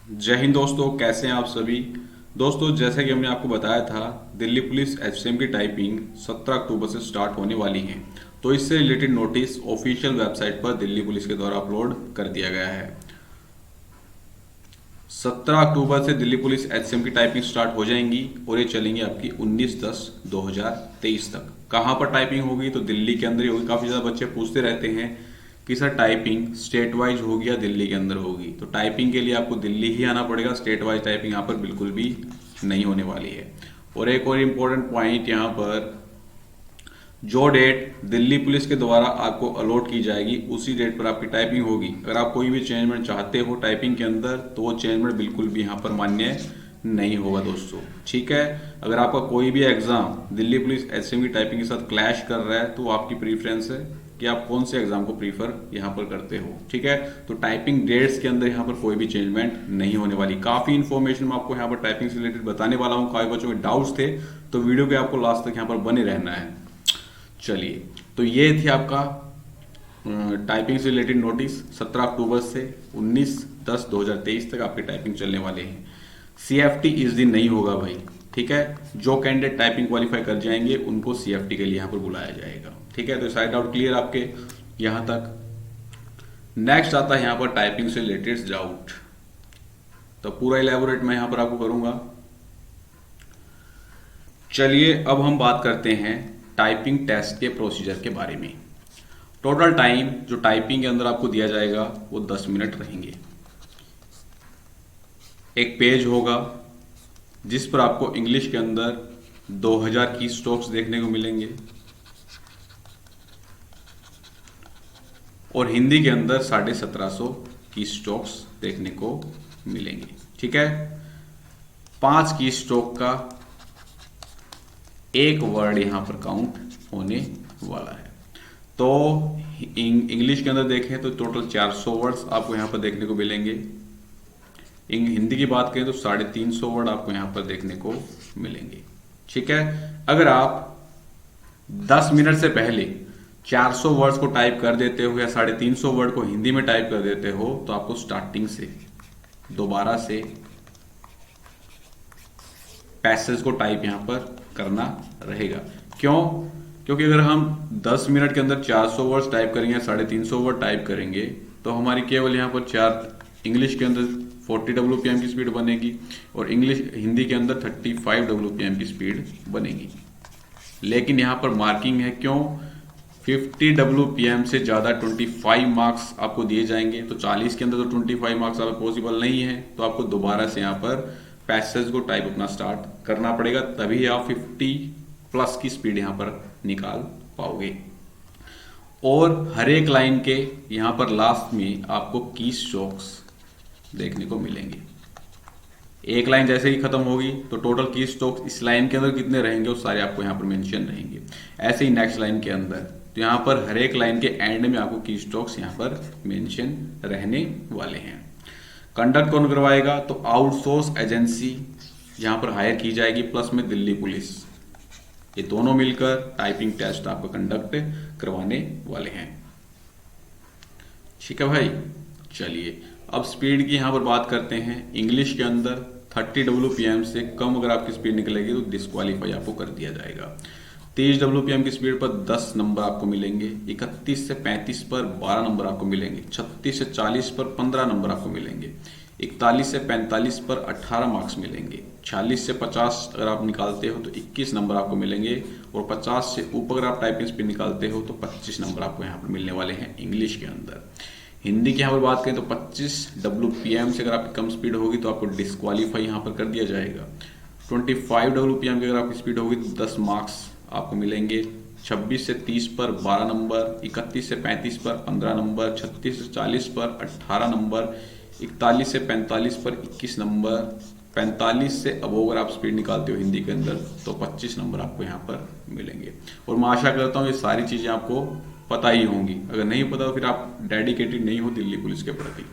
जय हिंद दोस्तों, कैसे हैं आप सभी। दोस्तों, जैसे कि हमने आपको बताया था, दिल्ली पुलिस एचसीएम की टाइपिंग 17 अक्टूबर से स्टार्ट होने वाली है। तो इससे रिलेटेड नोटिस ऑफिशियल वेबसाइट पर दिल्ली पुलिस के द्वारा अपलोड कर दिया गया है। 17 अक्टूबर से दिल्ली पुलिस एचसीएम की टाइपिंग स्टार्ट हो जाएंगी और ये चलेंगी आपकी 19/10/2023 तक। कहाँ पर टाइपिंग होगी? तो दिल्ली के अंदर ही होगी। काफ़ी ज़्यादा बच्चे पूछते रहते हैं कि सर टाइपिंग स्टेट वाइज होगी या दिल्ली के अंदर होगी। तो टाइपिंग के लिए आपको दिल्ली ही आना पड़ेगा। स्टेट वाइज टाइपिंग यहाँ पर बिल्कुल भी नहीं होने वाली है। और एक और इम्पोर्टेंट पॉइंट यहाँ पर, जो डेट दिल्ली पुलिस के द्वारा आपको अलॉट की जाएगी उसी डेट पर आपकी टाइपिंग होगी। अगर आप कोई भी चेंजमेंट चाहते हो टाइपिंग के अंदर तो वो चेंजमेंट बिल्कुल भी यहाँ पर मान्य नहीं होगा दोस्तों। ठीक है। अगर आपका कोई भी एग्जाम दिल्ली पुलिस एचसीएम की टाइपिंग के साथ क्लैश कर रहा है तो आपकी प्रीफरेंस है कि आप कौन से एग्जाम को प्रीफर यहाँ पर करते हो। ठीक है। तो टाइपिंग डेट्स के अंदर यहाँ पर कोई भी चेंजमेंट नहीं होने वाली। काफी इन्फॉर्मेशन मैं आपको यहाँ पर टाइपिंग से रिलेटेड बताने वाला हूँ। काफी बच्चों के डाउट्स थे तो वीडियो के आपको लास्ट तक यहाँ पर बने रहना है। चलिए, तो ये थी आपका टाइपिंग से रिलेटेड नोटिस। 17 अक्टूबर से 19/10/2023 तक आपकी टाइपिंग चलने वाले हैं। सीएफटी इस दिन नहीं होगा भाई। ठीक है। जो कैंडिडेट टाइपिंग क्वालिफाई कर जाएंगे उनको सीएफटी के लिए यहाँ पर बुलाया जाएगा। ठीक है। तो सारे डाउट क्लियर आपके यहाँ तक। नेक्स्ट आता है यहाँ पर टाइपिंग से रिलेटेड डाउट। तो पूरा इलेबोरेट मैं यहाँ पर आपको करूंगा। चलिए, अब हम बात करते हैं टाइपिंग टेस्ट के प्रोसीजर के बारे में। टोटल टाइम जो टाइपिंग के अंदर आपको दिया जाएगा वो 10 मिनट रहेंगे। एक पेज होगा जिस पर आपको इंग्लिश के अंदर 2000 की स्ट्रोक्स देखने को मिलेंगे और हिंदी के अंदर 1750 की स्ट्रोक्स देखने को मिलेंगे। ठीक है। 5 की स्ट्रोक का एक वर्ड यहां पर काउंट होने वाला है। तो इंग्लिश के अंदर देखें तो टोटल 400 वर्ड्स आपको यहां पर देखने को मिलेंगे। हिंदी की बात करें तो 350 वर्ड आपको यहां पर देखने को मिलेंगे। ठीक है। अगर आप 10 मिनट से पहले 400 वर्ड्स को टाइप कर देते हो या 350 वर्ड को हिंदी में टाइप कर देते हो तो आपको स्टार्टिंग से दोबारा से पैसेज को टाइप यहां पर करना रहेगा। क्यों? क्योंकि अगर हम 10 मिनट के अंदर 400 वर्ड्स टाइप करेंगे, 350 वर्ड टाइप करेंगे तो हमारी केवल यहां पर इंग्लिश के अंदर 40 WPM की स्पीड बनेगी और हिंदी के अंदर 35 WPM की स्पीड बनेगी। लेकिन यहां पर मार्किंग है। क्यों? 50 WPM से ज्यादा 25 मार्क्स आपको दिए जाएंगे। तो 40 के अंदर तो 25 मार्क्स आपको पॉसिबल नहीं है, तो आपको दोबारा से यहां पर पैसेज को टाइप अपना स्टार्ट करना पड़ेगा, तभी आप 50+ की स्पीड यहां पर निकाल पाओगे। और हर एक लाइन के यहां पर लास्ट में आपको की स्ट्रोक्स देखने को मिलेंगे। एक लाइन जैसे ही खत्म होगी तो टोटल की स्ट्रोक्स इस लाइन के अंदर कितने रहेंगे वो सारे आपको यहां पर मेंशन रहेंगे। ऐसे ही नेक्स्ट लाइन के अंदर, तो यहां पर हर एक लाइन के एंड में आपको की स्ट्रोक्स यहां पर मेंशन रहने वाले हैं। कंडक्ट कौन करवाएगा? तो आउटसोर्स एजेंसी यहां पर हायर की जाएगी, प्लस में दिल्ली पुलिस। ये दोनों मिलकर टाइपिंग टेस्ट आपका कंडक्ट करवाने वाले हैं। ठीक है भाई। चलिए, अब स्पीड की यहां पर बात करते हैं। इंग्लिश के अंदर 30 WPM से कम अगर आपकी स्पीड निकलेगी तो डिस्क्वालीफाई आपको कर दिया जाएगा। 30 WPM की स्पीड पर 10 नंबर आपको मिलेंगे। 31 से 35 पर 12 नंबर आपको मिलेंगे। 36 से 40 पर 15 नंबर आपको मिलेंगे। 41 से 45 पर 18 मार्क्स मिलेंगे। 46 से 50 अगर आप निकालते हो तो 21 नंबर आपको मिलेंगे और 50 से ऊपर अगर आप टाइपिंग स्पीड निकालते हो तो 25 नंबर आपको यहाँ पर मिलने वाले हैं इंग्लिश के अंदर। हिंदी की यहाँ पर बात करें तो 25 WPM से अगर आपकी कम स्पीड होगी तो आपको डिस्क्वालीफाई यहाँ पर कर दिया जाएगा। 25 WPM की अगर आपकी स्पीड होगी तो 10 मार्क्स आपको मिलेंगे। 26 से 30 पर 12 नंबर, 31 से 35 पर 15 नंबर, 36 से 40 पर 18 नंबर, 41 से 45 पर 21 नंबर, 45 से अब अगर आप स्पीड निकालते हो हिंदी के अंदर तो 25 नंबर आपको यहाँ पर मिलेंगे। और मैं आशा करता हूँ ये सारी चीजें आपको पता ही होंगी। अगर नहीं पता तो फिर आप डेडिकेटेड नहीं हो दिल्ली पुलिस के प्रति।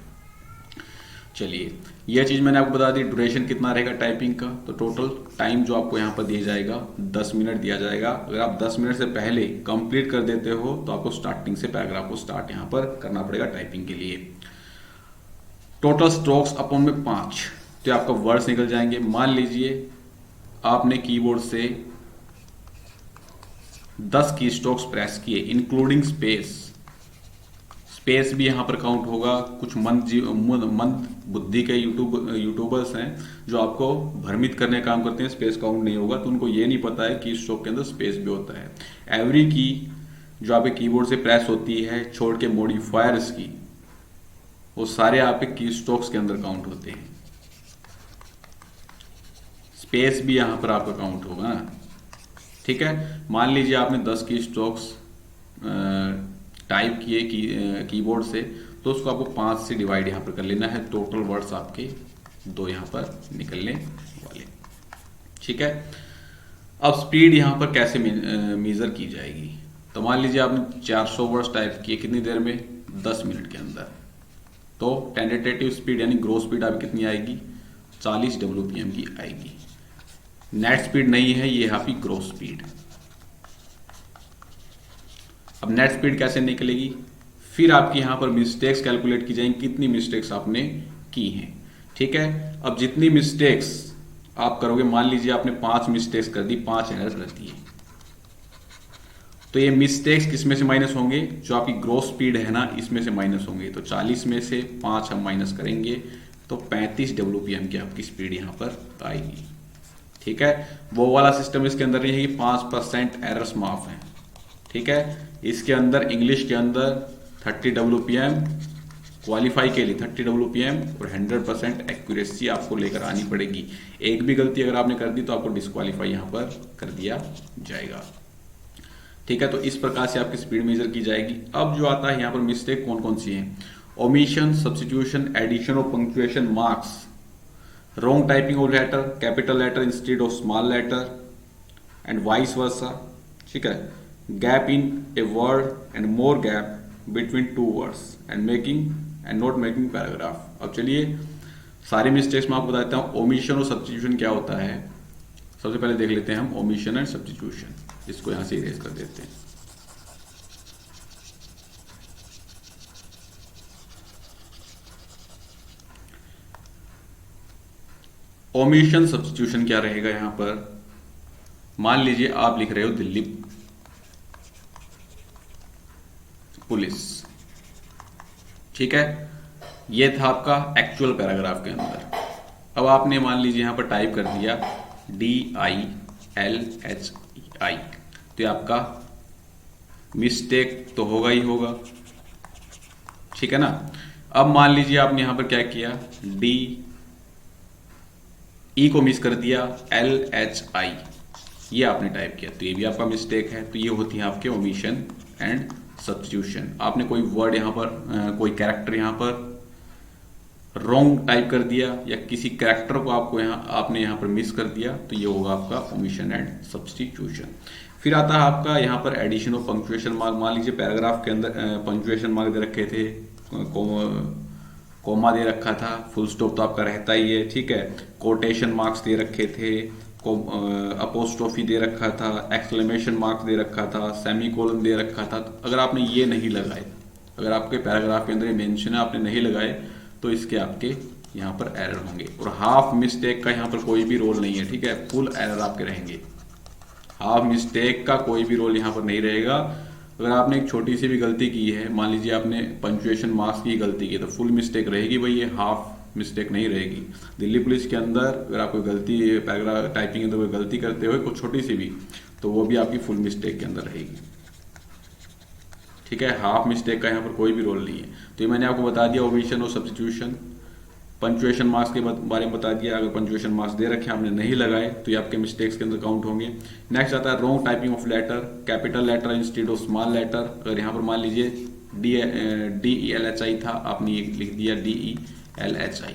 चलिए, यह चीज मैंने आपको बता दी। ड्यूरेशन कितना रहेगा टाइपिंग का? तो टोटल टाइम जो आपको यहाँ पर दिया जाएगा 10 मिनट दिया जाएगा। अगर आप 10 मिनट से पहले कंप्लीट कर देते हो तो आपको स्टार्टिंग से पैराग्राफ को स्टार्ट यहाँ पर करना पड़ेगा टाइपिंग के लिए। टोटल स्ट्रोक्स अपॉन में 5, तो आपका वर्ड्स निकल जाएंगे। मान लीजिए आपने कीबोर्ड से 10 की स्ट्रोक्स प्रेस किए इंक्लूडिंग स्पेस, स्पेस भी यहां पर काउंट होगा। कुछ मंद बुद्धि के यूट्यूबर्स हैं जो आपको भ्रमित करने का काम करते हैं, स्पेस काउंट नहीं होगा, तो उनको ये नहीं पता है कि स्ट्रोक के अंदर स्पेस भी होता है। एवरी की जो आपके कीबोर्ड से प्रेस होती है छोड़ के मॉडिफायर्स की, वो सारे आपके की स्ट्रोक्स के अंदर काउंट होते हैं। स्पेस भी यहां पर आपका काउंट होगा ना, ठीक है। मान लीजिए आपने 10 की स्ट्रोक्स टाइप किए कीबोर्ड से, तो उसको आपको 5 से डिवाइड यहां पर कर लेना है। टोटल वर्ड्स आपके 2 यहां पर निकलने वाले, ठीक है। अब स्पीड यहां पर कैसे मेजर की जाएगी, तो मान लीजिए आपने 400 वर्ड्स टाइप किए कितनी देर में, 10 मिनट के अंदर, तो टेंटेटिव स्पीड यानी ग्रोस स्पीड आपकी कितनी आएगी, 40 WPM की आएगी। नेट स्पीड नहीं है, ये है आपकी ग्रोस स्पीड। अब नेट स्पीड कैसे निकलेगी, फिर आपकी यहां पर मिस्टेक्स कैलकुलेट की जाएंगी, कितनी मिस्टेक्स आपने की हैं, ठीक है। अब जितनी मिस्टेक्स आप करोगे, मान लीजिए आपने 5 मिस्टेक्स कर दी, 5 एरर कर दिए, तो ये मिस्टेक्स किसमें से माइनस होंगे, जो आपकी ग्रोस स्पीड है ना इसमें से माइनस होंगे। तो 40 में से 5 हम माइनस करेंगे तो 35 WPM की आपकी स्पीड यहां पर आएगी, ठीक है। वो वाला सिस्टम इसके अंदर नहीं है कि 5% एरर्स माफ है, ठीक है। इसके अंदर इंग्लिश के अंदर 30 WPM क्वालिफाई के लिए 30 WPM और 100% एक्यूरेसी आपको लेकर आनी पड़ेगी। एक भी गलती अगर आपने कर दी तो आपको डिस्क्वालीफाई यहां पर कर दिया जाएगा, ठीक है। तो इस प्रकार से आपकी स्पीड मेजर की जाएगी। अब जो आता है यहां पर मिस्टेक कौन कौन सी है, omission, substitution, addition of punctuation marks, wrong typing of letter, capital letter instead of small letter and vice versa, ठीक है। gap in a word and more gap between two words and not making paragraph। अब चलिए सारी mistakes मैं आपको बताता हूँ। Omission और सब्स्टिट्यूशन क्या होता है, सबसे पहले देख लेते हैं हम ओमिशन एंड सब्स्टिट्यूशन। इसको यहां से इरेज कर देते हैं। ओमिशन सब्स्टिट्यूशन क्या रहेगा यहां पर, मान लीजिए आप लिख रहे हो दिल्ली पुलिस, ठीक है। ये था आपका एक्चुअल पैराग्राफ के अंदर। अब आपने मान लीजिए यहां पर टाइप कर दिया DILHI, तो ये आपका मिस्टेक तो होगा ही होगा, ठीक है ना। अब मान लीजिए आपने यहां पर क्या किया, ई को मिस कर दिया, LHI ये आपने टाइप किया, तो ये भी आपका मिस्टेक है। तो ये होती है आपके ओमिशन एंड सब्स्टिट्यूशन। आपने कोई वर्ड यहां पर कोई कैरेक्टर यहां पर रॉन्ग टाइप कर दिया या किसी कैरेक्टर को आपने यहां पर मिस कर दिया, तो ये होगा आपका ओमिशन एंड सब्स्टिट्यूशन। फिर आता है आपका यहां पर एडिशन ऑफ पंक्चुएशन मार्क। मान लीजिए पैराग्राफ के अंदर पंक्चुएशन मार्क दे रखे थे, कोमा दे रखा था, फुल स्टॉप तो आपका रहता ही है, ठीक है। कोटेशन मार्क्स दे रखे थे, अपोस्ट्रोफी दे रखा था, एक्सक्लेमेशन मार्क्स दे रखा था, सेमीकोलन दे रखा था। तो अगर आपने ये नहीं लगाए, अगर आपके पैराग्राफ के अंदर ये मेंशन है आपने नहीं लगाए, तो इसके आपके यहाँ पर एरर होंगे। और हाफ मिस्टेक का यहाँ पर कोई भी रोल नहीं है, ठीक है। फुल एरर आपके रहेंगे, हाफ मिस्टेक का कोई भी रोल यहाँ पर नहीं रहेगा। अगर आपने एक छोटी सी भी गलती की है, मान लीजिए आपने पंक्चुएशन मार्क्स की गलती की, तो फुल मिस्टेक रहेगी भाई, ये हाफ मिस्टेक नहीं रहेगी। दिल्ली पुलिस के अंदर अगर आप कोई गलती पैराग्राफ टाइपिंग के अंदर कोई गलती करते हो कुछ छोटी सी भी, तो वो भी आपकी फुल मिस्टेक के अंदर रहेगी, ठीक है। हाफ मिस्टेक का यहाँ पर कोई भी रोल नहीं है। तो ये मैंने आपको बता दिया ओमिशन और सब्स्टिट्यूशन। पंक्चुएशन मार्क्स के बारे में बता दिया, अगर पंक्चुएशन मार्क्स दे रखे आपने नहीं लगाए तो ये आपके मिस्टेक्स के अंदर काउंट होंगे। नेक्स्ट आता है wrong typing of letter, capital letter instead of small letter. अगर यहाँ पर मान लीजिए DELHI था, आपने ये लिख दिया DELHI,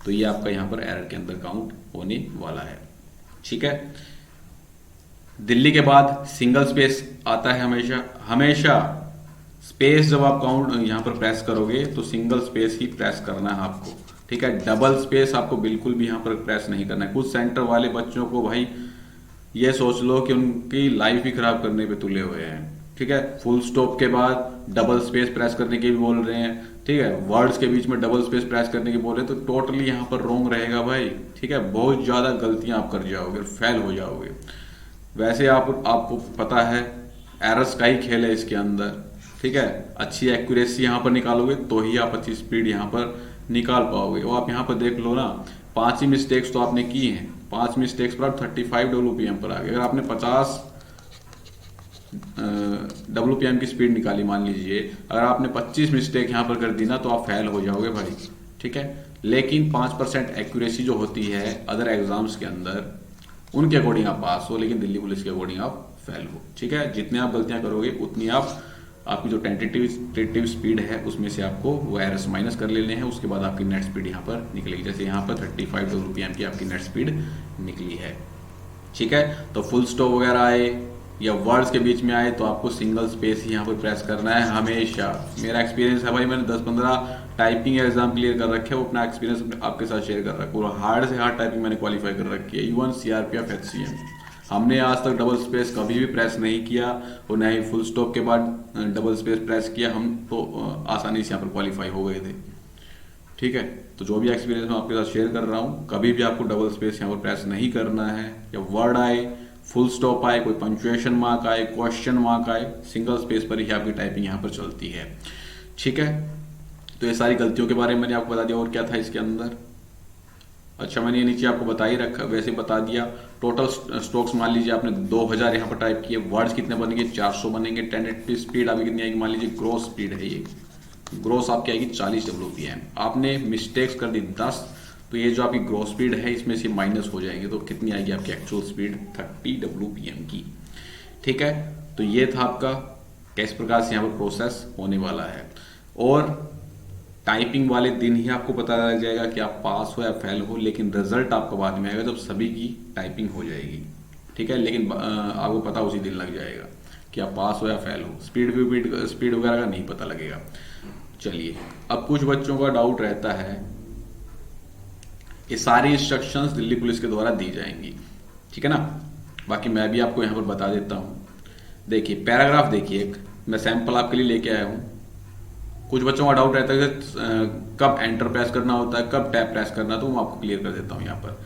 तो ये आपका यहाँ पर एरर के अंदर काउंट होने वाला है, ठीक है। दिल्ली के बाद सिंगल स्पेस आता है हमेशा स्पेस जब आप काउंट यहां पर प्रेस करोगे तो सिंगल स्पेस ही प्रेस करना है आपको, ठीक है। डबल स्पेस आपको बिल्कुल भी यहां पर प्रेस नहीं करना है। कुछ सेंटर वाले बच्चों को भाई ये सोच लो कि उनकी लाइफ ही खराब करने पे तुले हुए हैं, ठीक है। फुल स्टॉप के बाद डबल स्पेस प्रेस करने के भी बोल रहे हैं, ठीक है, वर्ड्स के बीच में डबल स्पेस प्रेस करने की बोले तो टोटली यहाँ पर रॉन्ग रहेगा भाई। ठीक है, बहुत ज़्यादा गलतियां आप कर जाओगे, फेल हो जाओगे। वैसे आपको पता है एरर्स का ही खेल है इसके अंदर। ठीक है, अच्छी एक्यूरेसी यहाँ पर निकालोगे तो ही आप अच्छी स्पीड यहाँ पर निकाल पाओगे। और आप यहाँ पर देख लो ना, 5 ही मिस्टेक्स तो आपने की हैं, 5 मिस्टेक्स पर आप 35 WPM पर आ गए। अगर आपने 50 WPM की स्पीड निकाली मान लीजिए, अगर आपने 25 मिस्टेक यहाँ पर कर दी ना तो आप फेल हो जाओगे भाई। ठीक है, लेकिन 5% एक्यूरेसी जो होती है अदर एग्जाम्स के अंदर, उनके अकॉर्डिंग आप पास हो, लेकिन दिल्ली पुलिस के अकॉर्डिंग आप फेल हो। ठीक है, जितने आप गलतियां करोगे उतनी आपकी जो टेंटेटिव स्पीड है उसमें से आपको वो एरर्स माइनस कर लेने हैं। उसके बाद आपकी नेट स्पीड यहाँ पर निकलेगी। जैसे यहाँ पर 35 WPM की आपकी नेट स्पीड निकली है। ठीक है, तो फुल स्टॉप वगैरह आए या वर्ड्स के बीच में आए तो आपको सिंगल स्पेस ही यहाँ पर प्रेस करना है हमेशा। मेरा एक्सपीरियंस है भाई, मैंने 10-15 टाइपिंग एग्जाम क्लियर कर रखे है, वो अपना एक्सपीरियंस आपके साथ शेयर कर रहा है। पूरा हार्ड से हार्ड टाइपिंग मैंने क्वालिफाई कर रखी है, इवन CRPF HCM। हमने आज तक डबल स्पेस कभी भी प्रेस नहीं किया और न ही फुल स्टॉप के बाद डबल स्पेस प्रेस किया। हम तो आसानी से यहाँ पर क्वालिफाई हो गए थे। ठीक है, तो जो भी एक्सपीरियंस मैं आपके साथ शेयर कर रहा हूँ, कभी भी आपको डबल स्पेस यहाँ पर प्रेस नहीं करना है। या वर्ड आए, फुल स्टॉप आए, कोई पंक्चुएशन मार्क आए, क्वेश्चन मार्क आए, सिंगल स्पेस पर ही आपकी टाइपिंग यहाँ पर चलती है। ठीक है, तो ये सारी गलतियों के बारे में मैंने आपको बता दिया। और क्या था इसके अंदर? अच्छा, मैंने ये नीचे आपको बता ही रखा, वैसे बता दिया। टोटल स्ट्रोक्स मान लीजिए आपने 2000 यहाँ पर टाइप किए, वर्ड्स कितने बनेंगे? 400 बनेंगे। टेंटेटिव स्पीड आपकी कितनी आएगी? मान लीजिए ग्रोस स्पीड है ये, ग्रोस आपकी आएगी 40 WPM। आपने मिस्टेक्स कर दी 10, तो ये जो आपकी ग्रोस स्पीड है इसमें से माइनस हो जाएंगे, तो कितनी आएगी आपकी एक्चुअल स्पीड? 30 WPM की। ठीक है, तो ये था आपका किस प्रकार से यहाँ पर प्रोसेस होने वाला है। और टाइपिंग वाले दिन ही आपको पता लग जाएगा कि आप पास हो या फेल हो, लेकिन रिजल्ट आपको बाद में आएगा जब सभी की टाइपिंग हो जाएगी। ठीक है, लेकिन आपको पता उसी दिन लग जाएगा कि आप पास हो या फेल हो। स्पीड वगैरह का नहीं पता लगेगा। चलिए, अब कुछ बच्चों का डाउट रहता है, ये सारी इंस्ट्रक्शंस दिल्ली पुलिस के द्वारा दी जाएंगी। ठीक है ना, बाकी मैं भी आपको यहाँ पर बता देता हूँ। देखिए पैराग्राफ, देखिए एक मैं सैंपल आपके लिए लेके आया हूँ। कुछ बच्चों का डाउट रहता है कि कब एंटर प्रेस करना होता है, कब टैब प्रेस करना है, तो मैं आपको क्लियर कर देता हूँ। यहाँ पर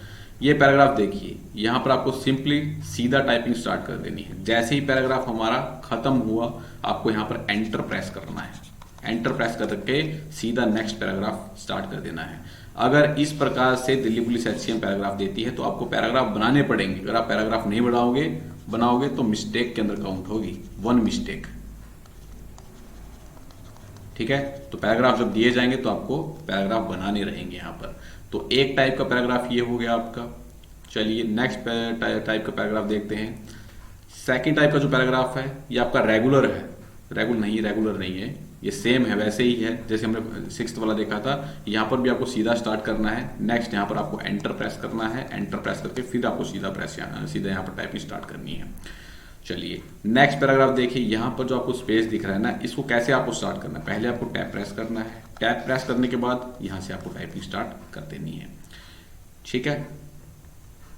ये पैराग्राफ देखिए, यहाँ पर आपको सिंपली सीधा टाइपिंग स्टार्ट कर देनी है। जैसे ही पैराग्राफ हमारा खत्म हुआ, आपको यहाँ पर एंटर प्रेस करना है। एंटर प्रेस करके सीधा नेक्स्ट पैराग्राफ स्टार्ट कर देना है। अगर इस प्रकार से दिल्ली पुलिस HCM पैराग्राफ देती है तो आपको पैराग्राफ बनाने पड़ेंगे। अगर आप पैराग्राफ नहीं बनाओगे तो मिस्टेक के अंदर काउंट होगी, 1 मिस्टेक। ठीक है, तो पैराग्राफ जब दिए जाएंगे तो आपको पैराग्राफ बनाने रहेंगे यहाँ पर। तो एक टाइप का पैराग्राफ ये हो गया आपका। चलिए नेक्स्ट टाइप का पैराग्राफ देखते हैं। सेकंड टाइप का जो पैराग्राफ है ये आपका रेगुलर है। रेगुलर नहीं है, ये सेम है, वैसे ही है जैसे हमने 6th वाला देखा था। यहाँ पर भी आपको सीधा स्टार्ट करना है। नेक्स्ट यहाँ पर आपको एंटर प्रेस करना है। एंटर प्रेस करके फिर आपको सीधा यहाँ पर टाइपिंग स्टार्ट करनी है। चलिए नेक्स्ट पैराग्राफ देखिए, यहाँ पर जो आपको स्पेस दिख रहा है ना, इसको कैसे आपको स्टार्ट करना है? पहले आपको टैब प्रेस करना है। टैब प्रेस करने के बाद यहाँ से आपको टाइपिंग स्टार्ट कर देनी है। ठीक है,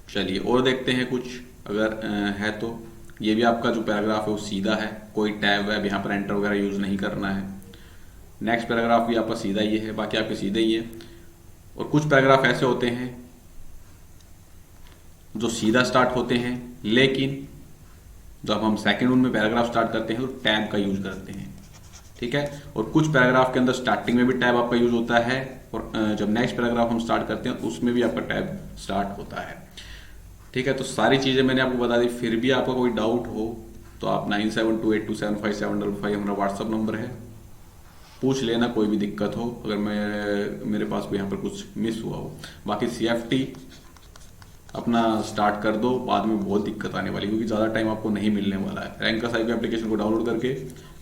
चलिए और देखते हैं कुछ अगर है तो। ये भी आपका जो पैराग्राफ है वो सीधा है, कोई टैब वैब यहाँ पर एंटर वगैरह यूज नहीं करना है। नेक्स्ट पैराग्राफ भी आपका सीधा ही है, बाकी आपके सीधे ही है। और कुछ पैराग्राफ ऐसे होते हैं जो सीधा स्टार्ट होते हैं, लेकिन जब हम सेकंड वन में पैराग्राफ स्टार्ट करते हैं तो टैब का यूज करते हैं। ठीक है, और कुछ पैराग्राफ के अंदर स्टार्टिंग में भी टैब आपका यूज होता है, और जब नेक्स्ट पैराग्राफ हम स्टार्ट करते हैं उसमें भी आपका टैब स्टार्ट होता है। ठीक है, तो सारी चीजें मैंने आपको बता दी। फिर भी आपका कोई डाउट हो तो आप 9728275755 हमारा व्हाट्सअप नंबर है, पूछ लेना। कोई भी दिक्कत हो, अगर मेरे पास कोई यहाँ पर कुछ मिस हुआ हो। बाकी CFT अपना स्टार्ट कर दो, बाद में बहुत दिक्कत आने वाली, क्योंकि ज़्यादा टाइम आपको नहीं मिलने वाला है। रैंकर्स IQ एप्लीकेशन को डाउनलोड करके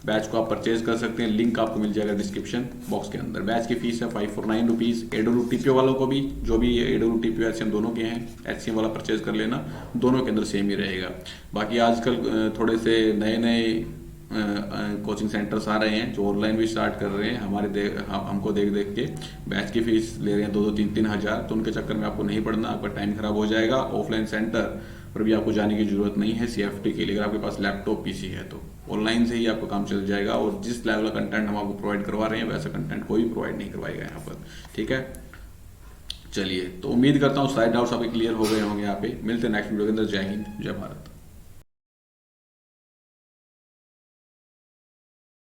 बैच को आप परचेज कर सकते हैं। लिंक आपको मिल जाएगा डिस्क्रिप्शन बॉक्स के अंदर। बैच की फीस है 549 रुपीज़। AWTPO वालों को भी, जो भी AWTPO HCM दोनों के हैं, HCM वाला परचेज कर लेना, दोनों के अंदर सेम ही रहेगा। बाकी आजकल थोड़े से नए कोचिंग सेंटर्स आ रहे हैं जो ऑनलाइन भी स्टार्ट कर रहे हैं। हमको देख के बैच की फीस ले रहे हैं 2-3 हज़ार। तो उनके चक्कर में आपको नहीं पड़ना, आपका टाइम खराब हो जाएगा। ऑफलाइन सेंटर पर भी आपको जाने की जरूरत नहीं है CFT के लिए, अगर आपके पास लैपटॉप PC है तो। ऑनलाइन से ही आपका काम चल जाएगा, और जिस लेवल का कंटेंट हम आपको प्रोवाइड करवा रहे हैं वैसा कंटेंट कोई प्रोवाइड नहीं करवाएगा यहाँ पर। ठीक है, चलिए, तो उम्मीद करता हूँ सारे डाउट्स आपके क्लियर हो गए होंगे। यहाँ पे मिलते हैं नेक्स्ट वीडियो के अंदर। जय हिंद, जय भारत।